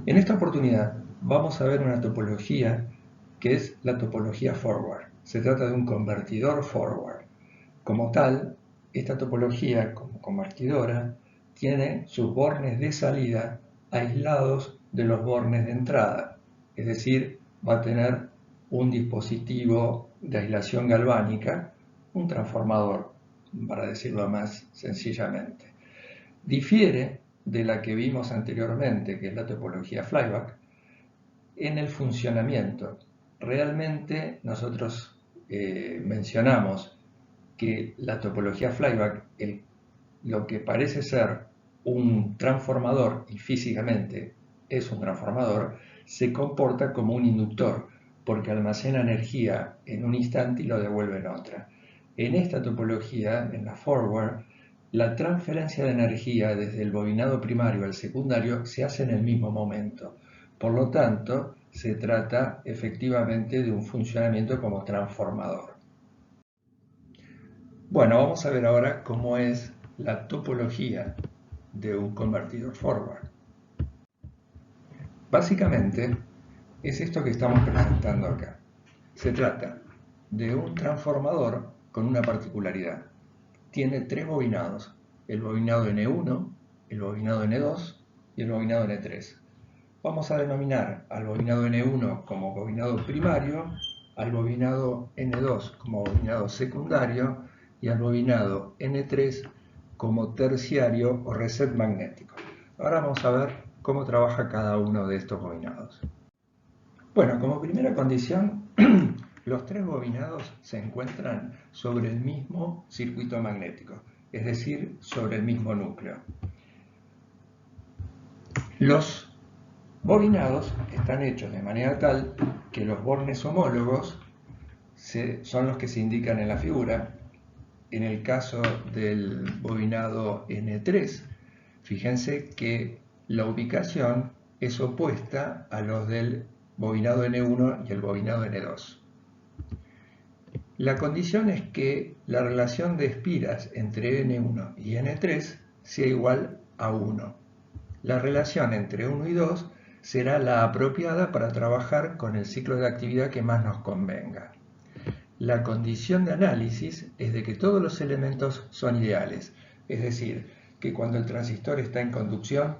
En esta oportunidad vamos a ver una topología que es la topología forward. Se trata de un convertidor forward. Como tal, esta topología como convertidora tiene sus bornes de salida aislados de los bornes de entrada. Es decir, va a tener un dispositivo de aislación galvánica, un transformador, para decirlo más sencillamente. Difiere de la que vimos anteriormente, que es la topología flyback, en el funcionamiento. Realmente nosotros mencionamos que la topología flyback, lo que parece ser un transformador y físicamente es un transformador, se comporta como un inductor porque almacena energía en un instante y lo devuelve en otra. En esta topología, en la forward, la transferencia de energía desde el bobinado primario al secundario se hace en el mismo momento. Por lo tanto, se trata efectivamente de un funcionamiento como transformador. Bueno, vamos a ver ahora cómo es la topología de un convertidor forward. Básicamente es esto que estamos presentando acá. Se trata de un transformador con una particularidad. Tiene tres bobinados: el bobinado N1, el bobinado N2 y el bobinado N3. Vamos a denominar al bobinado N1 como bobinado primario, al bobinado N2 como bobinado secundario y al bobinado N3 como terciario o reset magnético. Ahora vamos a ver cómo trabaja cada uno de estos bobinados. Bueno, como primera condición, los tres bobinados se encuentran sobre el mismo circuito magnético, es decir, sobre el mismo núcleo. Los bobinados están hechos de manera tal que los bornes homólogos son los que se indican en la figura. En el caso del bobinado N3, fíjense que la ubicación es opuesta a los del bobinado N1 y el bobinado N2. La condición es que la relación de espiras entre N1 y N3 sea igual a 1. La relación entre 1 y 2 será la apropiada para trabajar con el ciclo de actividad que más nos convenga. La condición de análisis es de que todos los elementos son ideales, es decir, que cuando el transistor está en conducción,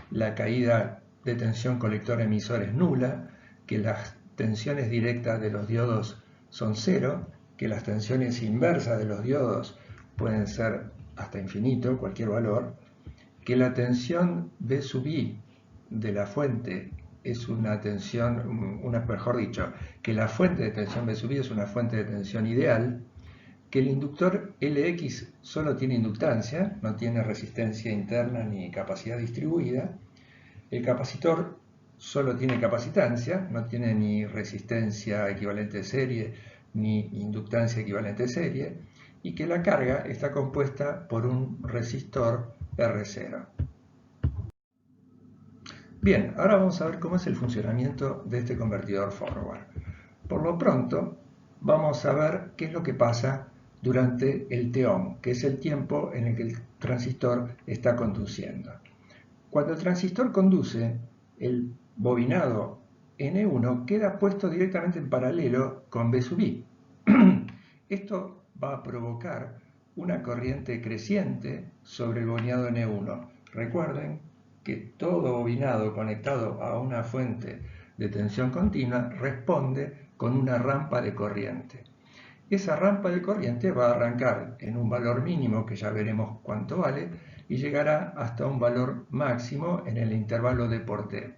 la caída de tensión colector-emisor es nula, que las tensiones directas de los diodos son cero, que las tensiones inversas de los diodos pueden ser hasta infinito, cualquier valor, que la tensión B sub I de la fuente es una tensión, mejor dicho, que la fuente de tensión B sub I es una fuente de tensión ideal, que el inductor Lx solo tiene inductancia, no tiene resistencia interna ni capacidad distribuida, el capacitor solo tiene capacitancia, no tiene ni resistencia equivalente de serie ni inductancia equivalente de serie, y que la carga está compuesta por un resistor R0. Bien, ahora vamos a ver cómo es el funcionamiento de este convertidor forward. Por lo pronto, vamos a ver qué es lo que pasa durante el T-on, que es el tiempo en el que el transistor está conduciendo. Cuando el transistor conduce, el bobinado N1 queda puesto directamente en paralelo con B sub I. Esto va a provocar una corriente creciente sobre el bobinado N1. Recuerden que todo bobinado conectado a una fuente de tensión continua responde con una rampa de corriente. Esa rampa de corriente va a arrancar en un valor mínimo, que ya veremos cuánto vale, y llegará hasta un valor máximo en el intervalo de por T.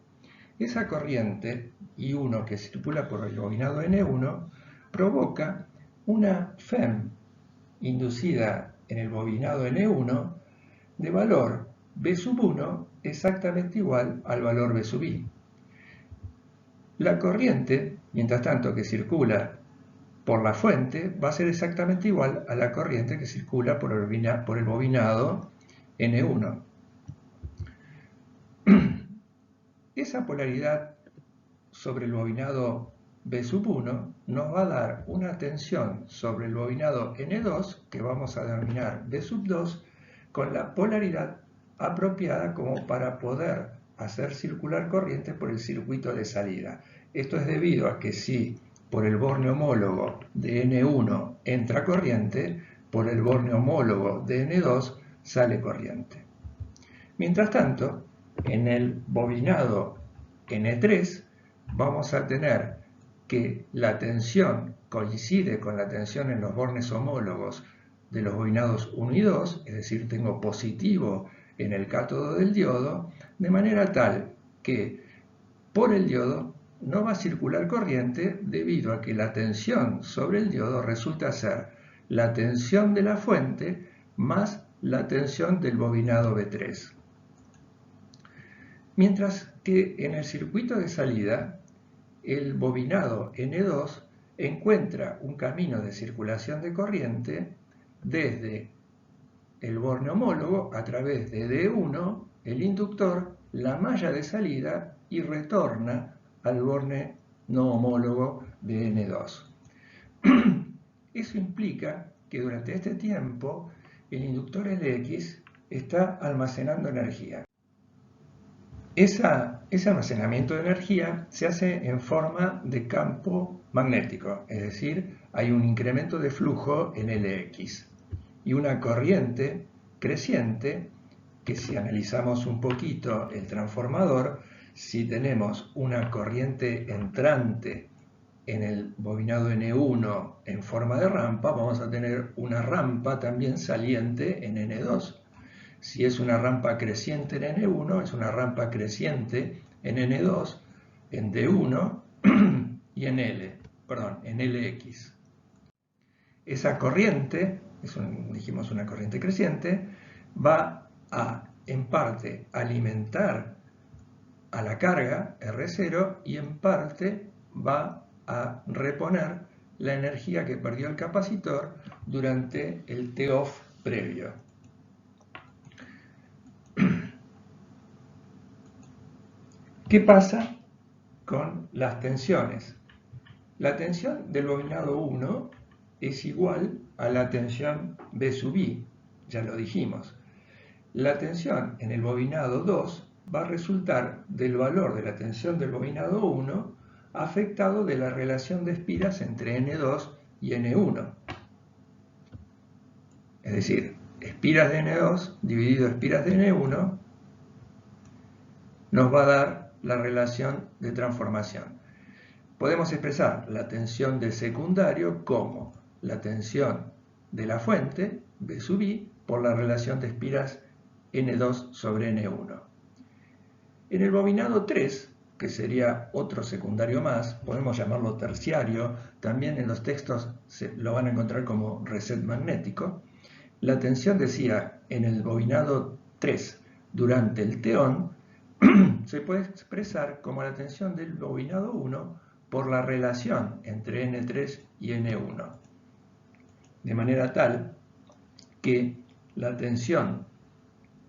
Esa corriente I1 que circula por el bobinado N1 provoca una FEM inducida en el bobinado N1 de valor B sub 1 exactamente igual al valor B sub I. La corriente, mientras tanto, que circula por la fuente va a ser exactamente igual a la corriente que circula por el bobinado N1. Esa polaridad sobre el bobinado B sub 1 nos va a dar una tensión sobre el bobinado N2 que vamos a denominar B sub 2 con la polaridad apropiada como para poder hacer circular corriente por el circuito de salida. Esto es debido a que si por el borne homólogo de N1 entra corriente, por el borne homólogo de N2 sale corriente. Mientras tanto, en el bobinado N3 vamos a tener que la tensión coincide con la tensión en los bornes homólogos de los bobinados 1 y 2, es decir, tengo positivo en el cátodo del diodo, de manera tal que por el diodo no va a circular corriente debido a que la tensión sobre el diodo resulta ser la tensión de la fuente más la tensión del bobinado B3. Mientras que en el circuito de salida, el bobinado N2 encuentra un camino de circulación de corriente desde el borne homólogo a través de D1, el inductor, la malla de salida y retorna al borne no homólogo de N2. Eso implica que durante este tiempo el inductor Lx está almacenando energía. Ese almacenamiento de energía se hace en forma de campo magnético, es decir, hay un incremento de flujo en Lx y una corriente creciente que, si analizamos un poquito el transformador, si tenemos una corriente entrante en el bobinado N1 en forma de rampa, vamos a tener una rampa también saliente en N2. Si es una rampa creciente en N1, es una rampa creciente en N2, en D1 y en Lx. Esa corriente, dijimos una corriente creciente, va a, en parte, alimentar a la carga R0 y en parte va a reponer la energía que perdió el capacitor durante el T-off previo. ¿Qué pasa con las tensiones? La tensión del bobinado 1 es igual a la tensión B sub I, ya lo dijimos. La tensión en el bobinado 2 va a resultar del valor de la tensión del bobinado 1 afectado de la relación de espiras entre N2 y N1. Es decir, espiras de N2 dividido espiras de N1 nos va a dar la relación de transformación. Podemos expresar la tensión del secundario como la tensión de la fuente, B sub I, por la relación de espiras N2 sobre N1. En el bobinado 3, que sería otro secundario más, podemos llamarlo terciario, también en los textos lo van a encontrar como reset magnético. La tensión, decía, en el bobinado 3 durante el T-on se puede expresar como la tensión del bobinado 1 por la relación entre N3 y N1, de manera tal que la tensión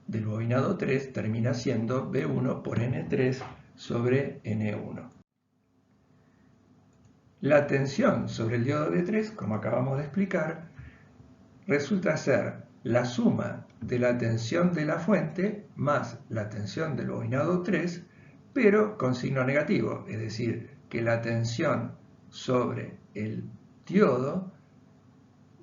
del bobinado 3 termina siendo B1 por N3 sobre N1. La tensión sobre el diodo D3, como acabamos de explicar, resulta ser la suma de la tensión de la fuente más la tensión del bobinado 3, pero con signo negativo, es decir, que la tensión sobre el diodo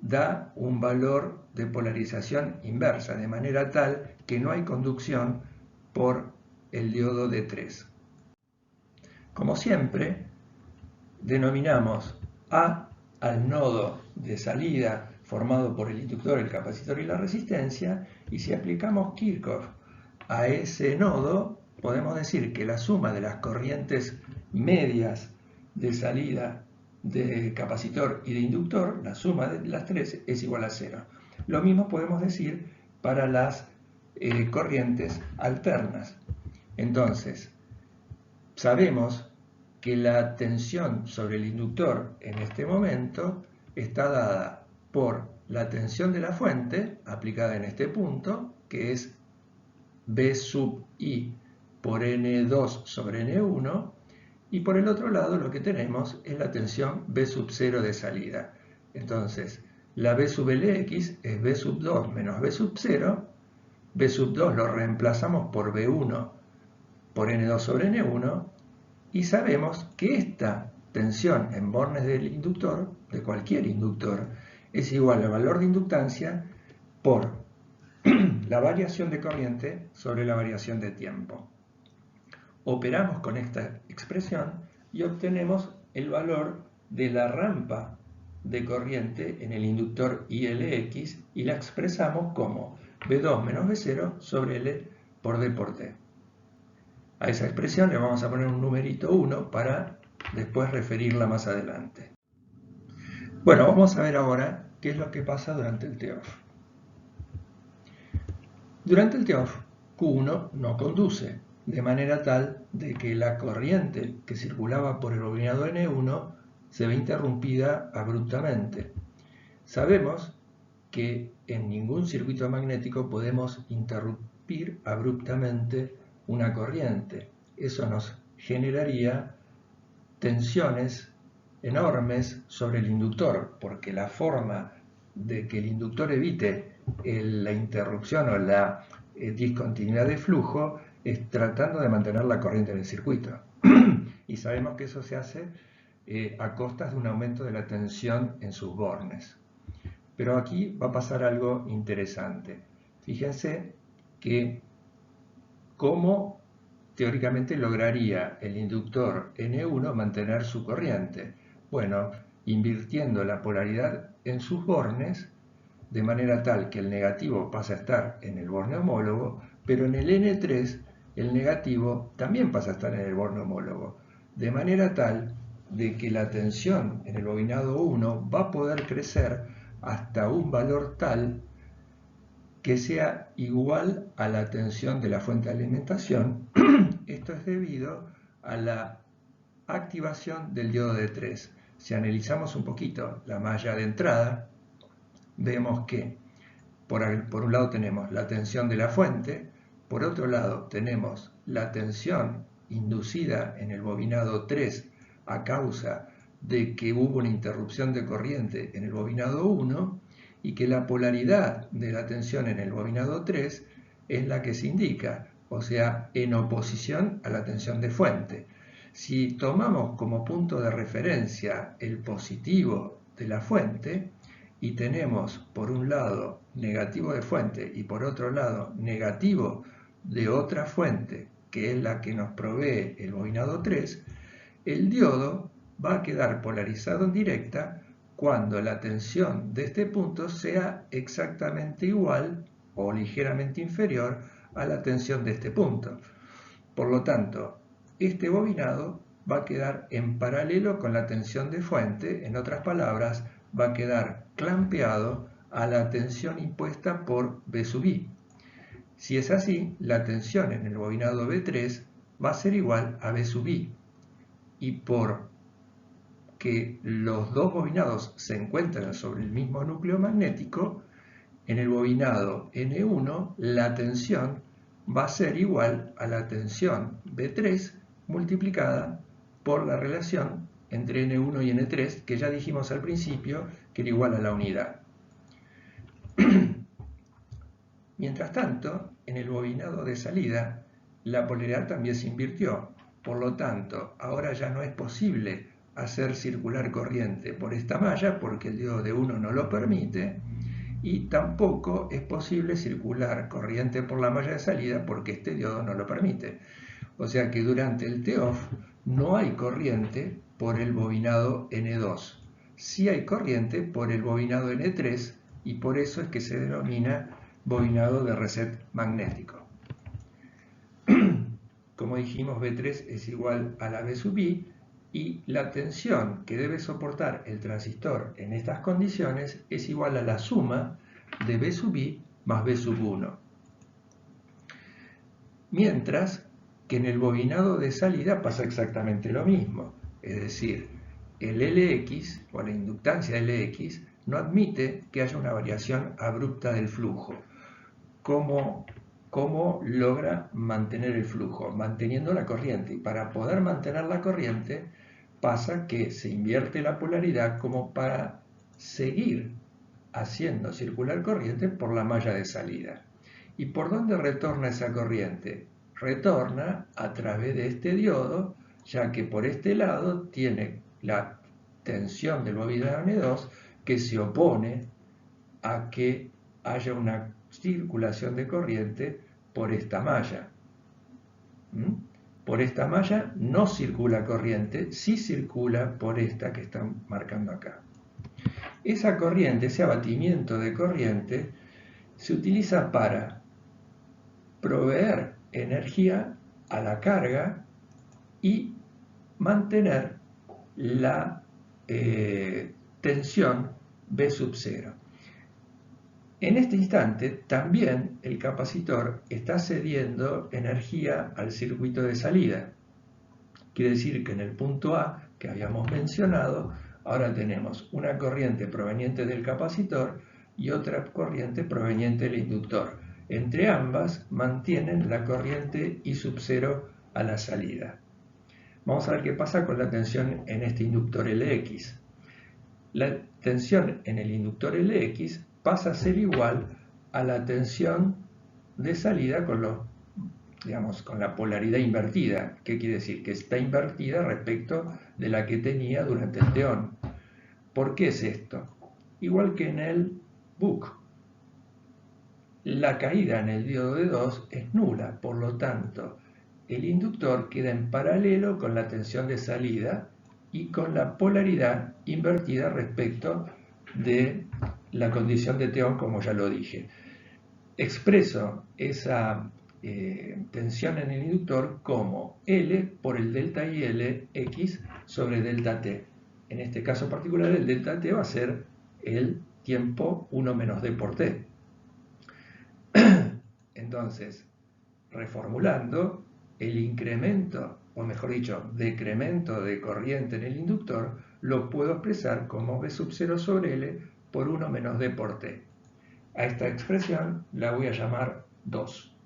da un valor de polarización inversa, de manera tal que no hay conducción por el diodo D3. Como siempre, denominamos A al nodo de salida formado por el inductor, el capacitor y la resistencia, y si aplicamos Kirchhoff a ese nodo, podemos decir que la suma de las corrientes medias de salida de capacitor y de inductor, la suma de las tres, es igual a 0. Lo mismo podemos decir para las corrientes alternas. Entonces, sabemos que la tensión sobre el inductor en este momento está dada por la tensión de la fuente aplicada en este punto, que es B sub I por N2 sobre N1, y por el otro lado lo que tenemos es la tensión B sub 0 de salida. Entonces, la B sub Lx es B sub 2 menos B sub 0, B sub 2 lo reemplazamos por B1 por N2 sobre N1 y sabemos que esta tensión en bornes del inductor, de cualquier inductor, es igual al valor de inductancia por la variación de corriente sobre la variación de tiempo. Operamos con esta expresión y obtenemos el valor de la rampa de corriente en el inductor ILX y la expresamos como B2 menos B0 sobre L por D por T. A esa expresión le vamos a poner un numerito 1 para después referirla más adelante. Bueno, vamos a ver ahora qué es lo que pasa durante el T-off. Durante el T-off, Q1 no conduce, de manera tal de que la corriente que circulaba por el bobinado N1 se ve interrumpida abruptamente. Sabemos que en ningún circuito magnético podemos interrumpir abruptamente una corriente. Eso nos generaría tensiones enormes sobre el inductor, porque la forma de que el inductor evite la interrupción o la discontinuidad de flujo es tratando de mantener la corriente en el circuito. Y sabemos que eso se hace a costas de un aumento de la tensión en sus bornes. Pero aquí va a pasar algo interesante. Fíjense que cómo teóricamente lograría el inductor N1 mantener su corriente. Bueno, invirtiendo la polaridad en sus bornes de manera tal que el negativo pasa a estar en el borne homólogo, pero en el N3 el negativo también pasa a estar en el borne homólogo, de manera tal de que la tensión en el bobinado 1 va a poder crecer hasta un valor tal que sea igual a la tensión de la fuente de alimentación. Esto es debido a la activación del diodo D3. Si analizamos un poquito la malla de entrada, vemos que por un lado tenemos la tensión de la fuente, por otro lado tenemos la tensión inducida en el bobinado 3 a causa de que hubo una interrupción de corriente en el bobinado 1 y que la polaridad de la tensión en el bobinado 3 es la que se indica, o sea, en oposición a la tensión de fuente. Si tomamos como punto de referencia el positivo de la fuente y tenemos por un lado negativo de fuente y por otro lado negativo de otra fuente, que es la que nos provee el bobinado 3, el diodo va a quedar polarizado en directa cuando la tensión de este punto sea exactamente igual o ligeramente inferior a la tensión de este punto. Por lo tanto, este bobinado va a quedar en paralelo con la tensión de fuente, en otras palabras, va a quedar clampeado a la tensión impuesta por B sub I. Si es así, la tensión en el bobinado B3 va a ser igual a B sub I. Y por que los dos bobinados se encuentran sobre el mismo núcleo magnético, en el bobinado N1 la tensión va a ser igual a la tensión B3 multiplicada por la relación entre N1 y N3, que ya dijimos al principio que era igual a la unidad. Mientras tanto, en el bobinado de salida, la polaridad también se invirtió. Por lo tanto, ahora ya no es posible hacer circular corriente por esta malla porque el diodo de 1 no lo permite, y tampoco es posible circular corriente por la malla de salida porque este diodo no lo permite. O sea que durante el T-off no hay corriente por el bobinado N2. Sí hay corriente por el bobinado N3 y por eso es que se denomina bobinado de reset magnético. Como dijimos, B3 es igual a la B sub I y la tensión que debe soportar el transistor en estas condiciones es igual a la suma de B sub I más B sub 1. Mientras que en el bobinado de salida pasa exactamente lo mismo, es decir, el LX o la inductancia LX no admite que haya una variación abrupta del flujo. ¿Cómo logra mantener el flujo? Manteniendo la corriente. Y para poder mantener la corriente pasa que se invierte la polaridad como para seguir haciendo circular corriente por la malla de salida. ¿Y por dónde retorna esa corriente? retorna a través de este diodo, ya que por este lado tiene la tensión del bobidano N2 que se opone a que haya una circulación de corriente por esta malla. Por esta malla no circula corriente, sí circula por esta que están marcando acá. Esa corriente, ese abatimiento de corriente, se utiliza para proveer energía a la carga y mantener la tensión B sub 0. En este instante también el capacitor está cediendo energía al circuito de salida. Quiere decir que en el punto A que habíamos mencionado, ahora tenemos una corriente proveniente del capacitor y otra corriente proveniente del inductor. Entre ambas mantienen la corriente I sub 0 a la salida. Vamos a ver qué pasa con la tensión en este inductor LX. La tensión en el inductor LX pasa a ser igual a la tensión de salida con la polaridad invertida. ¿Qué quiere decir? Que está invertida respecto de la que tenía durante el TEON. ¿Por qué es esto? Igual que en el BUC. La caída en el diodo de 2 es nula, por lo tanto, el inductor queda en paralelo con la tensión de salida y con la polaridad invertida respecto de la condición de TEON, como ya lo dije. Expreso esa tensión en el inductor como L por el delta IL X sobre delta T. En este caso particular, el delta T va a ser el tiempo 1 menos D por T. Entonces, reformulando, el incremento, o mejor dicho, decremento de corriente en el inductor, lo puedo expresar como V sub 0 sobre L por 1 menos D por T. A esta expresión la voy a llamar 2.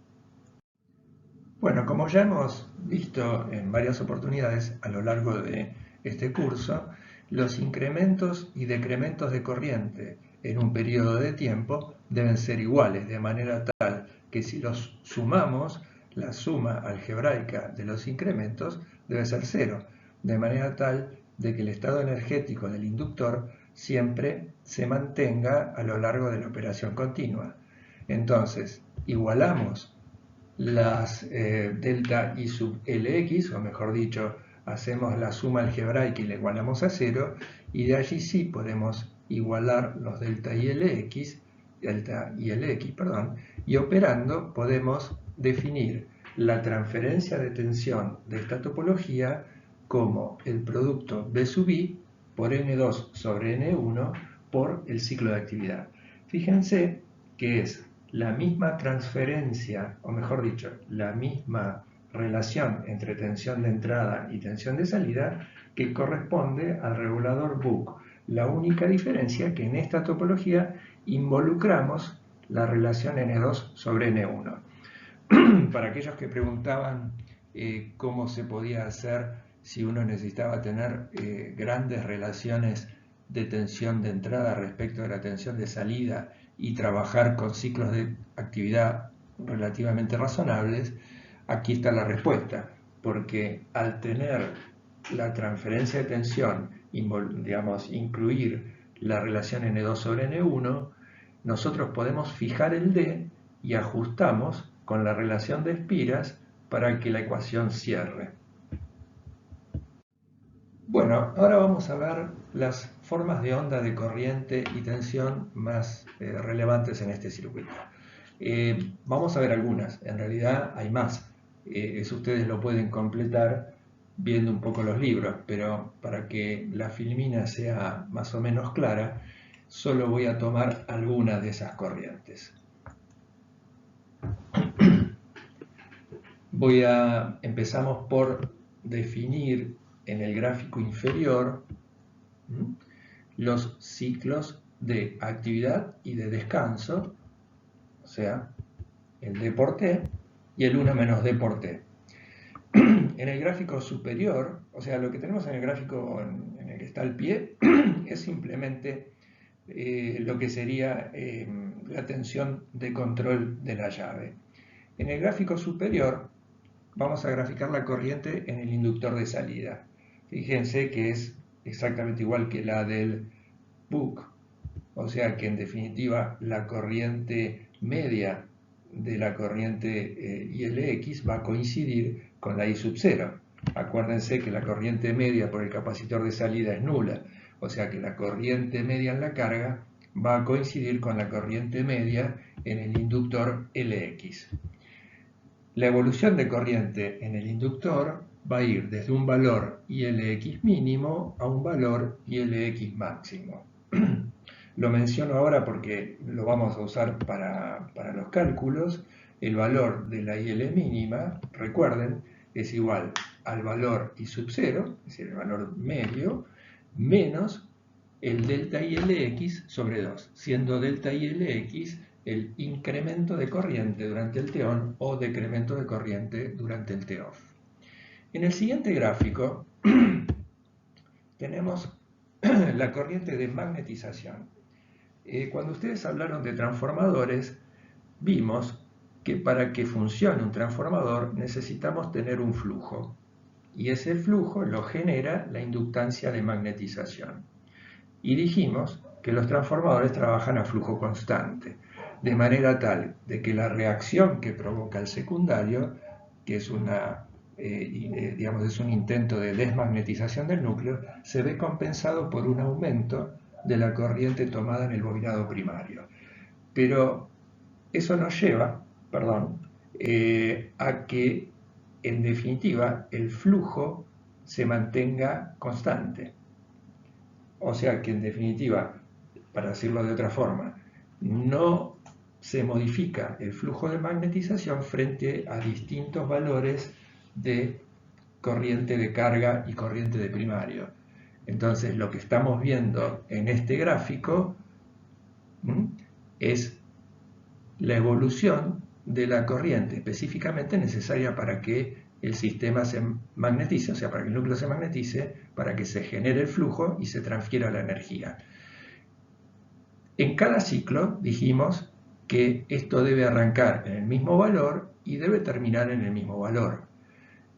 Bueno, como ya hemos visto en varias oportunidades a lo largo de este curso, los incrementos y decrementos de corriente en un periodo de tiempo deben ser iguales, de manera tal que si los sumamos, la suma algebraica de los incrementos debe ser 0, de manera tal de que el estado energético del inductor siempre se mantenga a lo largo de la operación continua. Entonces, igualamos las delta I sub LX, o mejor dicho, hacemos la suma algebraica y la igualamos a 0, y de allí sí podemos igualar los delta ILX, y operando podemos definir la transferencia de tensión de esta topología como el producto B sub I por N2 sobre N1 por el ciclo de actividad. Fíjense que es la misma transferencia, o mejor dicho, la misma relación entre tensión de entrada y tensión de salida que corresponde al regulador BUC. La única diferencia es que en esta topología involucramos la relación N2 sobre N1. Para aquellos que preguntaban cómo se podía hacer si uno necesitaba tener grandes relaciones de tensión de entrada respecto de la tensión de salida y trabajar con ciclos de actividad relativamente razonables, aquí está la respuesta, porque al tener la transferencia de tensión, incluir la relación N2 sobre N1, nosotros podemos fijar el D y ajustamos con la relación de espiras para que la ecuación cierre. Bueno, ahora vamos a ver las formas de onda de corriente y tensión más relevantes en este circuito. Vamos a ver algunas, en realidad hay más. Eso ustedes lo pueden completar viendo un poco los libros, pero para que la filmina sea más o menos clara, solo voy a tomar algunas de esas corrientes. Empezamos por definir en el gráfico inferior los ciclos de actividad y de descanso, o sea, el D por T y el 1 menos D por T. En el gráfico superior, o sea, lo que tenemos en el gráfico en el que está el pie, es simplemente lo que sería la tensión de control de la llave. En el gráfico superior vamos a graficar la corriente en el inductor de salida. Fíjense que es exactamente igual que la del PUC, o sea que en definitiva la corriente media de la corriente ILX va a coincidir con la I sub 0. Acuérdense que la corriente media por el capacitor de salida es nula, o sea que la corriente media en la carga va a coincidir con la corriente media en el inductor LX. La evolución de corriente en el inductor va a ir desde un valor ILX mínimo a un valor ILX máximo. Lo menciono ahora porque lo vamos a usar para los cálculos. El valor de la IL mínima, recuerden, es igual al valor I sub 0, es decir, el valor medio, menos el delta ILX sobre 2, siendo delta ILX el incremento de corriente durante el T-on o decremento de corriente durante el T-off. En el siguiente gráfico tenemos la corriente de magnetización. Cuando ustedes hablaron de transformadores, vimos que para que funcione un transformador necesitamos tener un flujo, y ese flujo lo genera la inductancia de magnetización. Y dijimos que los transformadores trabajan a flujo constante, de manera tal de que la reacción que provoca el secundario, que es es un intento de desmagnetización del núcleo, se ve compensado por un aumento de la corriente tomada en el bobinado primario. Pero eso nos lleva, a que en definitiva el flujo se mantenga constante. O sea que en definitiva, para decirlo de otra forma, no se modifica el flujo de magnetización frente a distintos valores de corriente de carga y corriente de primario. Entonces lo que estamos viendo en este gráfico es la evolución de la corriente específicamente necesaria para que el sistema se magnetice, o sea, para que el núcleo se magnetice, para que se genere el flujo y se transfiera la energía. En cada ciclo dijimos que esto debe arrancar en el mismo valor y debe terminar en el mismo valor.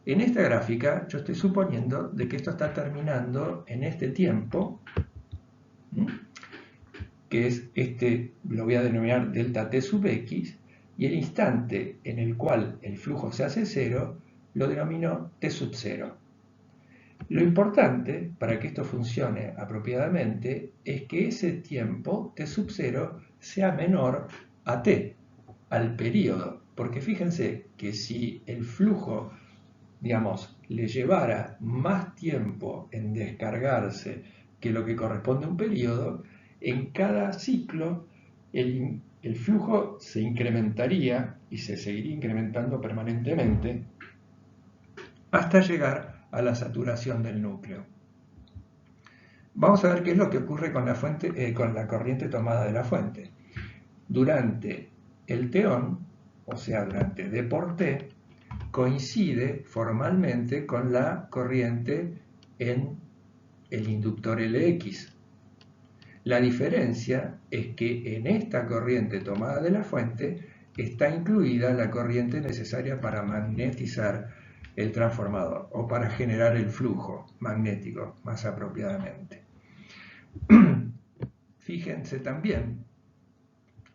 En esta gráfica yo estoy suponiendo de que esto está terminando en este tiempo, que es lo voy a denominar delta T sub X, y el instante en el cual el flujo se hace cero lo denomino T sub 0. Lo importante para que esto funcione apropiadamente es que ese tiempo T sub 0 sea menor a T, al periodo, porque fíjense que si el flujo, le llevara más tiempo en descargarse que lo que corresponde a un periodo, en cada ciclo el flujo se incrementaría y se seguiría incrementando permanentemente hasta llegar a la saturación del núcleo. Vamos a ver qué es lo que ocurre con la corriente tomada de la fuente. Durante el T-on, o sea, durante D por T, coincide formalmente con la corriente en el inductor LX. La diferencia es que en esta corriente tomada de la fuente está incluida la corriente necesaria para magnetizar el transformador o para generar el flujo magnético más apropiadamente. Fíjense también,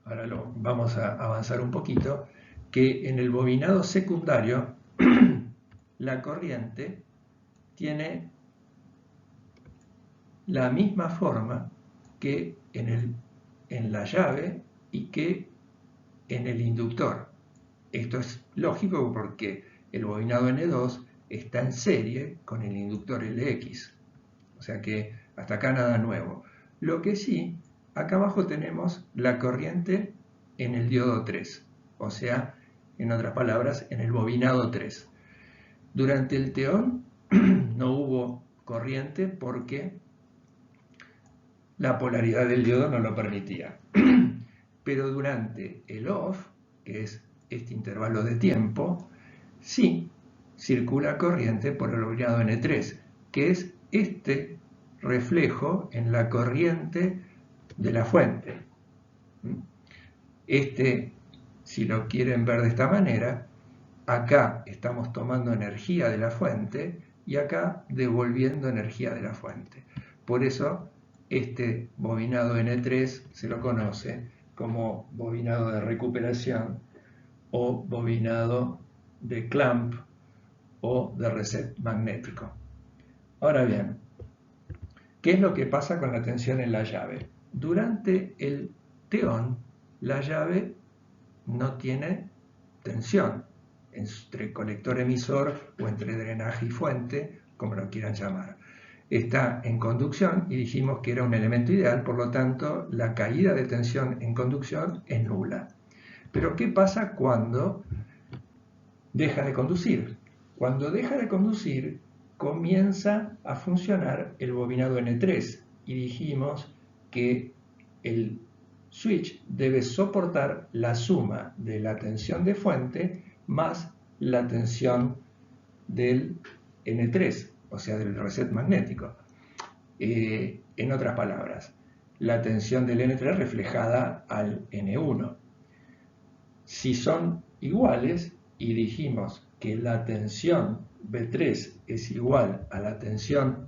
ahora vamos a avanzar un poquito, que en el bobinado secundario la corriente tiene la misma forma que en la llave y que en el inductor. Esto es lógico porque el bobinado N2 está en serie con el inductor LX. O sea que hasta acá nada nuevo. Lo que sí, acá abajo tenemos la corriente en el diodo 3. O sea, en otras palabras, en el bobinado 3. Durante el T-on no hubo corriente porque la polaridad del diodo no lo permitía. Pero durante el off, que es este intervalo de tiempo, sí circula corriente por el bobinado N3, que es este reflejo en la corriente de la fuente. Si lo quieren ver de esta manera, acá estamos tomando energía de la fuente y acá devolviendo energía de la fuente. Por eso este bobinado N3 se lo conoce como bobinado de recuperación o bobinado de clamp o de reset magnético. Ahora bien, ¿qué es lo que pasa con la tensión en la llave? Durante el T-on, la llave no tiene tensión entre colector emisor o entre drenaje y fuente, como lo quieran llamar. Está en conducción y dijimos que era un elemento ideal, por lo tanto la caída de tensión en conducción es nula. Pero ¿qué pasa cuando deja de conducir? Cuando deja de conducir comienza a funcionar el bobinado N3 y dijimos que el switch debe soportar la suma de la tensión de fuente más la tensión del N3, o sea, del reset magnético. En otras palabras, la tensión del N3 reflejada al N1. Si son iguales y dijimos que la tensión B3 es igual a la tensión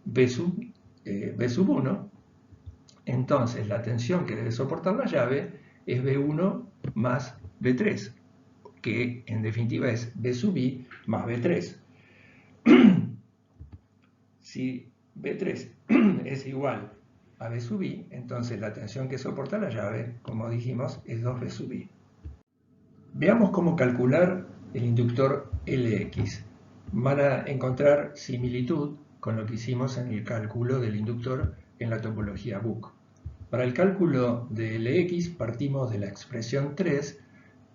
B sub 1, entonces la tensión que debe soportar la llave es B1 más B3, que en definitiva es B sub I más B3. Si B3 es igual a B sub I, entonces la tensión que soporta la llave, como dijimos, es 2B sub I. Veamos cómo calcular el inductor Lx. Van a encontrar similitud con lo que hicimos en el cálculo del inductor en la topología Book. Para el cálculo de Lx partimos de la expresión 3,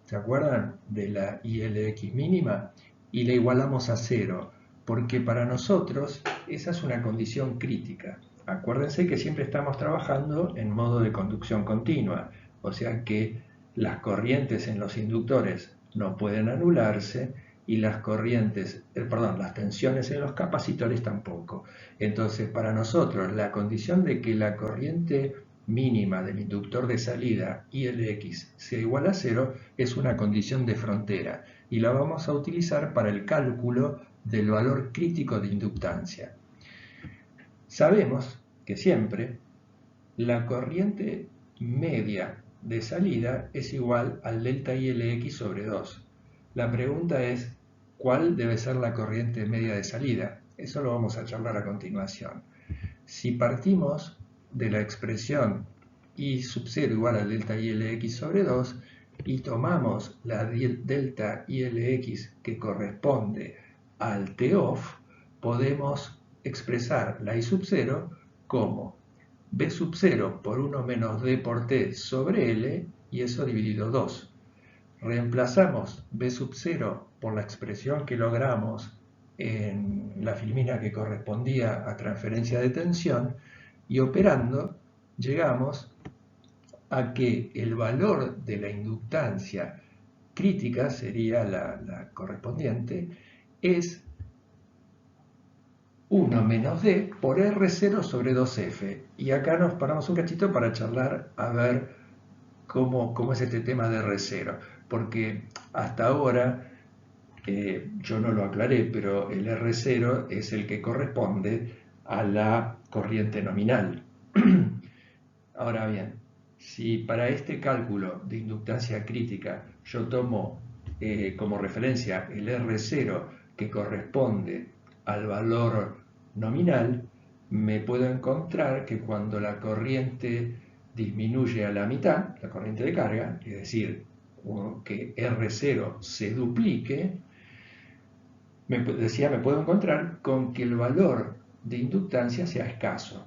¿se acuerdan? De la ILX mínima, y la igualamos a 0, porque para nosotros esa es una condición crítica. Acuérdense que siempre estamos trabajando en modo de conducción continua, o sea que las corrientes en los inductores no pueden anularse y las las tensiones en los capacitores tampoco. Entonces, para nosotros, la condición de que la corriente mínima del inductor de salida ILX sea igual a 0 es una condición de frontera y la vamos a utilizar para el cálculo del valor crítico de inductancia. Sabemos que siempre la corriente media de salida es igual al delta ILX sobre 2. La pregunta es, ¿cuál debe ser la corriente media de salida? Eso lo vamos a charlar a continuación. Si partimos de la expresión I sub 0 igual al delta ILX sobre 2 y tomamos la delta ILX que corresponde al T-off, podemos expresar la I sub 0 como B sub 0 por 1 menos D por T sobre L y eso dividido 2. Reemplazamos B sub 0 por la expresión que logramos en la filmina que correspondía a transferencia de tensión y operando llegamos a que el valor de la inductancia crítica, sería la correspondiente, es 1 menos D por R0 sobre 2F. Y acá nos paramos un cachito para charlar a ver cómo es este tema de R0. Porque hasta ahora, yo no lo aclaré, pero el R0 es el que corresponde a la corriente nominal. Ahora bien, si para este cálculo de inductancia crítica yo tomo como referencia el R0 que corresponde al valor nominal, me puedo encontrar que cuando la corriente disminuye a la mitad, la corriente de carga, es decir, que R0 se duplique, me puedo encontrar con que el valor de inductancia sea escaso.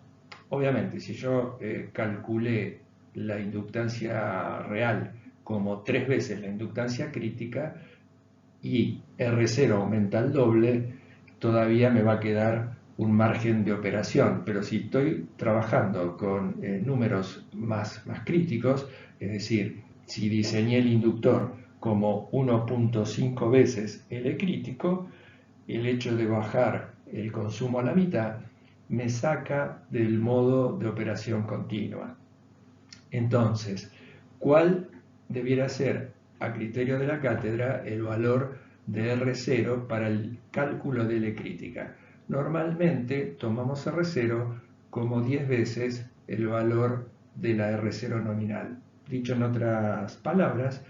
Obviamente, si yo calculé la inductancia real como 3 veces la inductancia crítica y R0 aumenta al doble, todavía me va a quedar un margen de operación, pero si estoy trabajando con números más críticos, es decir, si diseñé el inductor como 1.5 veces L crítico, el hecho de bajar el consumo a la mitad me saca del modo de operación continua. Entonces, ¿cuál debiera ser a criterio de la cátedra, el valor de R0 para el cálculo de L crítica. Normalmente tomamos R0 como 10 veces el valor de la R0 nominal. Dicho en otras palabras,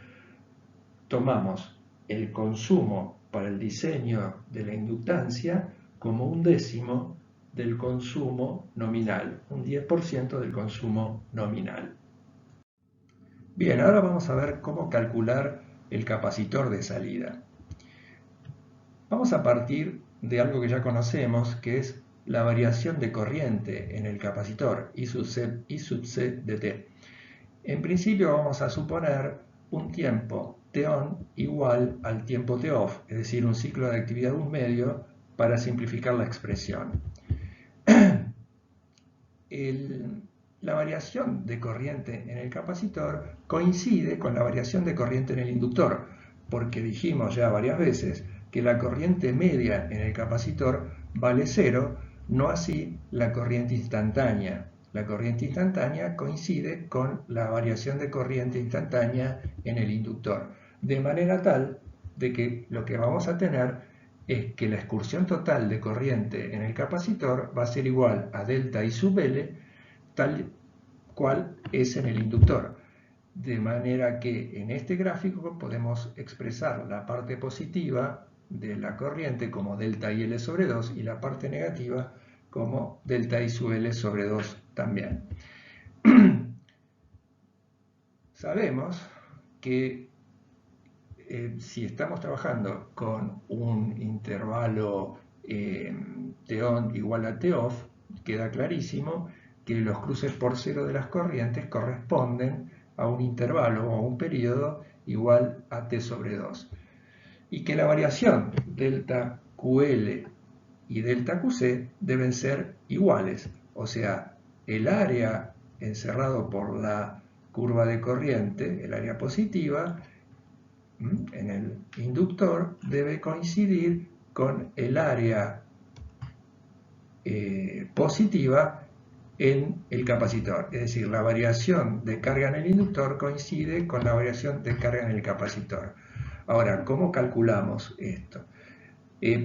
tomamos el consumo para el diseño de la inductancia como un décimo del consumo nominal, un 10% del consumo nominal. Bien, ahora vamos a ver cómo calcular el capacitor de salida. Vamos a partir de algo que ya conocemos, que es la variación de corriente en el capacitor, I sub C de T. En principio vamos a suponer un tiempo T-on igual al tiempo T-off, es decir, un ciclo de actividad de un medio para simplificar la expresión. La variación de corriente en el capacitor coincide con la variación de corriente en el inductor, porque dijimos ya varias veces que la corriente media en el capacitor vale 0, no así la corriente instantánea. La corriente instantánea coincide con la variación de corriente instantánea en el inductor, de manera tal de que lo que vamos a tener es que la excursión total de corriente en el capacitor va a ser igual a delta I sub L, tal cual es en el inductor. De manera que en este gráfico podemos expresar la parte positiva de la corriente como delta IL sobre 2 y la parte negativa como delta I sub L sobre 2 también. Sabemos que si estamos trabajando con un intervalo T-on igual a T-off, queda clarísimo que los cruces por cero de las corrientes corresponden a un intervalo o a un periodo igual a T sobre 2. Y que la variación delta QL y delta QC deben ser iguales, o sea, el área encerrado por la curva de corriente, el área positiva, en el inductor debe coincidir con el área positiva en el capacitor. Es decir, la variación de carga en el inductor coincide con la variación de carga en el capacitor. Ahora, ¿cómo calculamos esto?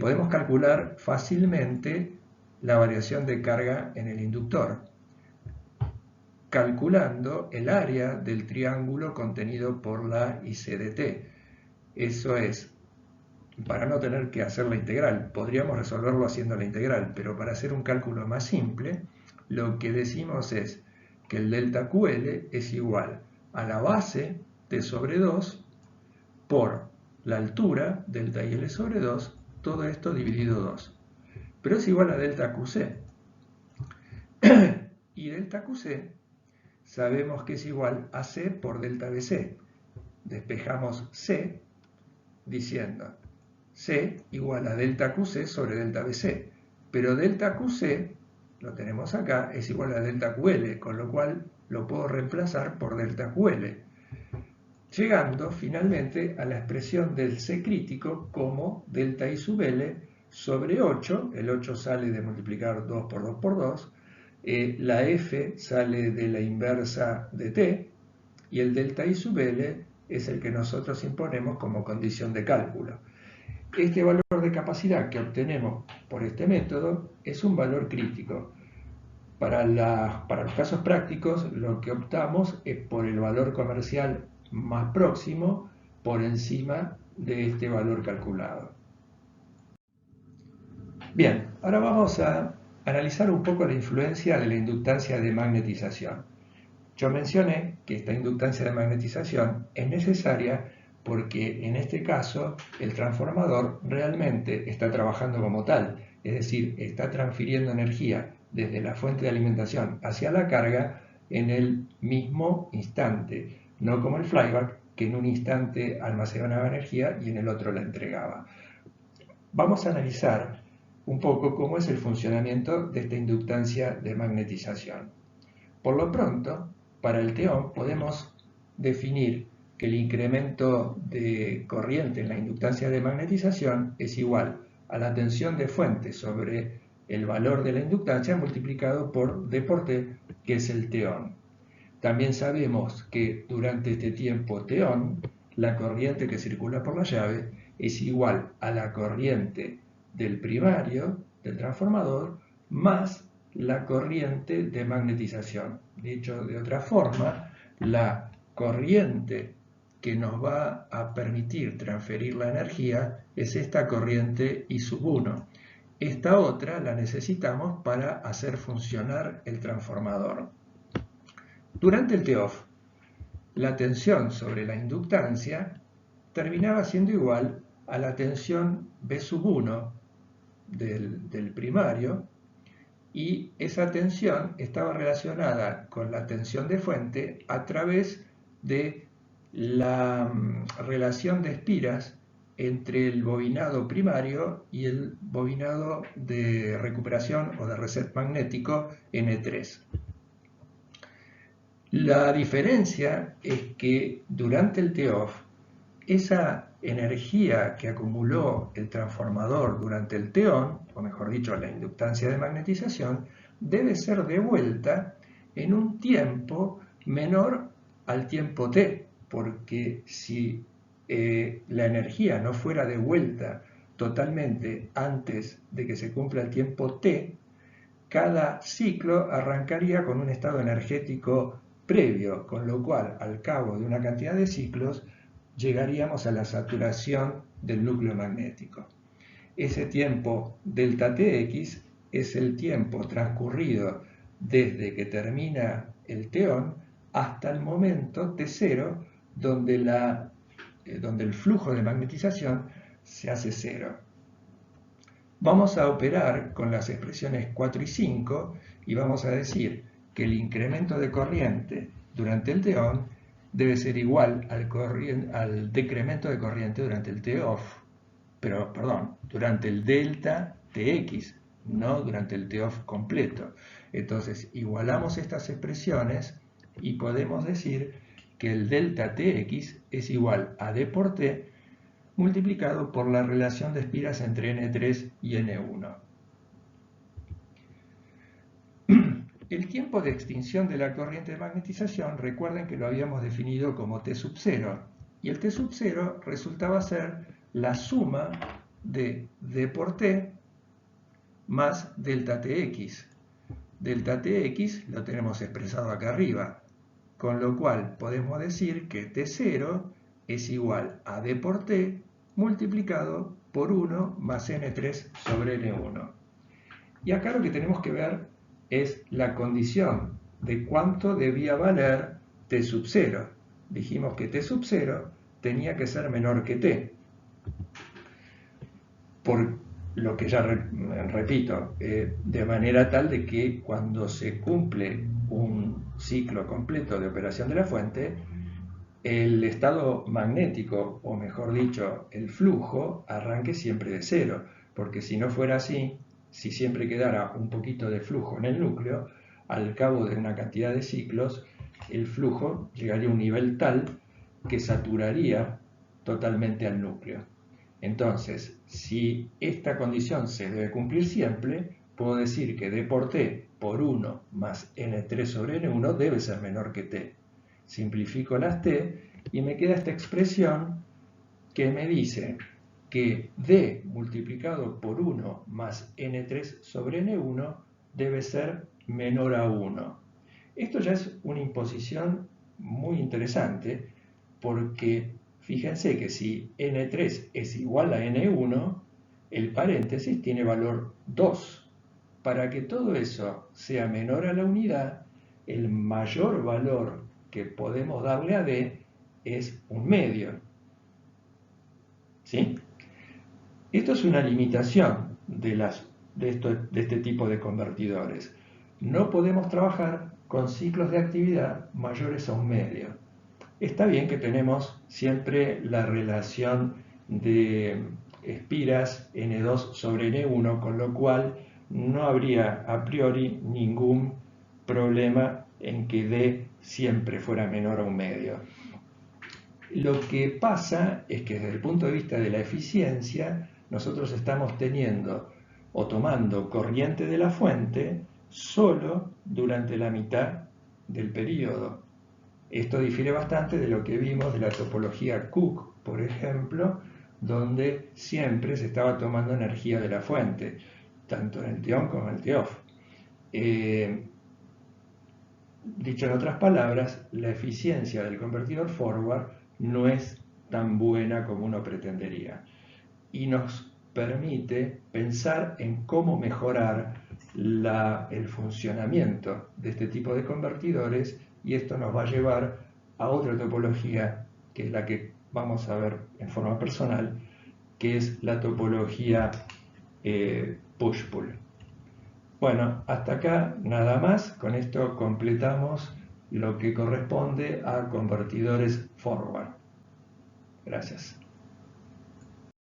Podemos calcular fácilmente la variación de carga en el inductor, calculando el área del triángulo contenido por la IC de T. Eso es, para no tener que hacer la integral, podríamos resolverlo haciendo la integral, pero para hacer un cálculo más simple, lo que decimos es que el delta QL es igual a la base T sobre 2 por la altura, delta IL sobre 2, todo esto dividido 2. Pero es igual a delta QC. Y delta QC sabemos que es igual a C por delta BC. Despejamos C diciendo C igual a delta QC sobre delta BC. Pero delta QC, lo tenemos acá, es igual a delta QL, con lo cual lo puedo reemplazar por delta QL, llegando finalmente a la expresión del C crítico como delta I sub L sobre 8, el 8 sale de multiplicar 2 por 2 por 2, la F sale de la inversa de T, y el delta I sub L es el que nosotros imponemos como condición de cálculo. Este valor de capacidad que obtenemos por este método es un valor crítico. Para los casos prácticos, lo que optamos es por el valor comercial más próximo por encima de este valor calculado. Bien, ahora vamos a analizar un poco la influencia de la inductancia de magnetización. Yo mencioné que esta inductancia de magnetización es necesaria porque en este caso el transformador realmente está trabajando como tal, es decir, está transfiriendo energía desde la fuente de alimentación hacia la carga en el mismo instante, no como el flyback, que en un instante almacenaba energía y en el otro la entregaba. Vamos a analizar un poco cómo es el funcionamiento de esta inductancia de magnetización. Por lo pronto, para el T-on podemos definir que el incremento de corriente en la inductancia de magnetización es igual a la tensión de fuente sobre el valor de la inductancia multiplicado por D por T, que es el T-on. También sabemos que durante este tiempo T-on la corriente que circula por la llave es igual a la corriente del primario, del transformador, más la corriente de magnetización. Dicho de otra forma, la corriente que nos va a permitir transferir la energía es esta corriente I1. Esta otra la necesitamos para hacer funcionar el transformador. Durante el TEOF, la tensión sobre la inductancia terminaba siendo igual a la tensión B1 del primario, y esa tensión estaba relacionada con la tensión de fuente a través de la relación de espiras entre el bobinado primario y el bobinado de recuperación o de reset magnético N3. La diferencia es que durante el TEOF, esa energía que acumuló el transformador durante el TEON, o mejor dicho, la inductancia de magnetización, debe ser devuelta en un tiempo menor al tiempo t, porque si la energía no fuera devuelta totalmente antes de que se cumpla el tiempo t, cada ciclo arrancaría con un estado energético previo, con lo cual al cabo de una cantidad de ciclos llegaríamos a la saturación del núcleo magnético. Ese tiempo delta Tx es el tiempo transcurrido desde que termina el TEON hasta el momento T0, donde el flujo de magnetización se hace cero. Vamos a operar con las expresiones 4 y 5 y vamos a decir que el incremento de corriente durante el TEON debe ser igual al decremento de corriente durante el TEOF, pero perdón, durante el delta Tx, no durante el TEOF completo. Entonces igualamos estas expresiones y podemos decir que el delta Tx es igual a d por t multiplicado por la relación de espiras entre N3 y N1. El tiempo de extinción de la corriente de magnetización, recuerden que lo habíamos definido como T sub 0, y el T sub 0 resultaba ser la suma de d por t más delta Tx. Delta Tx lo tenemos expresado acá arriba, con lo cual podemos decir que T0 es igual a d por t multiplicado por 1 más N3 sobre N1. Y acá lo que tenemos que ver es la condición de cuánto debía valer T sub 0. Dijimos que T sub 0 tenía que ser menor que T. Por lo que ya repito, de manera tal de que cuando se cumple un ciclo completo de operación de la fuente, el estado magnético, o mejor dicho, el flujo, arranque siempre de cero, porque si no fuera así, si siempre quedara un poquito de flujo en el núcleo, al cabo de una cantidad de ciclos, el flujo llegaría a un nivel tal que saturaría totalmente al núcleo. Entonces, si esta condición se debe cumplir siempre, puedo decir que d por t por 1 más n3 sobre n1 debe ser menor que t. Simplifico las t y me queda esta expresión que me dice que d multiplicado por 1 más n3 sobre n1 debe ser menor a 1. Esto ya es una imposición muy interesante, porque fíjense que si n3 es igual a n1, el paréntesis tiene valor 2. Para que todo eso sea menor a la unidad, el mayor valor que podemos darle a d es 1/2. ¿Sí? Esto es una limitación de este tipo de convertidores. No podemos trabajar con ciclos de actividad mayores a 1/2. Está bien que tenemos siempre la relación de espiras N2 sobre N1, con lo cual no habría a priori ningún problema en que D siempre fuera menor a 1/2. Lo que pasa es que desde el punto de vista de la eficiencia, nosotros estamos teniendo o tomando corriente de la fuente solo durante la mitad del periodo. Esto difiere bastante de lo que vimos de la topología Cook, por ejemplo, donde siempre se estaba tomando energía de la fuente, tanto en el TEON como en el TEOF. Dicho en otras palabras, la eficiencia del convertidor forward no es tan buena como uno pretendería y nos permite pensar en cómo mejorar el funcionamiento de este tipo de convertidores, y esto nos va a llevar a otra topología que es la que vamos a ver en forma personal, que es la topología push-pull. Bueno, hasta acá nada más. Con esto completamos lo que corresponde a convertidores forward. Gracias.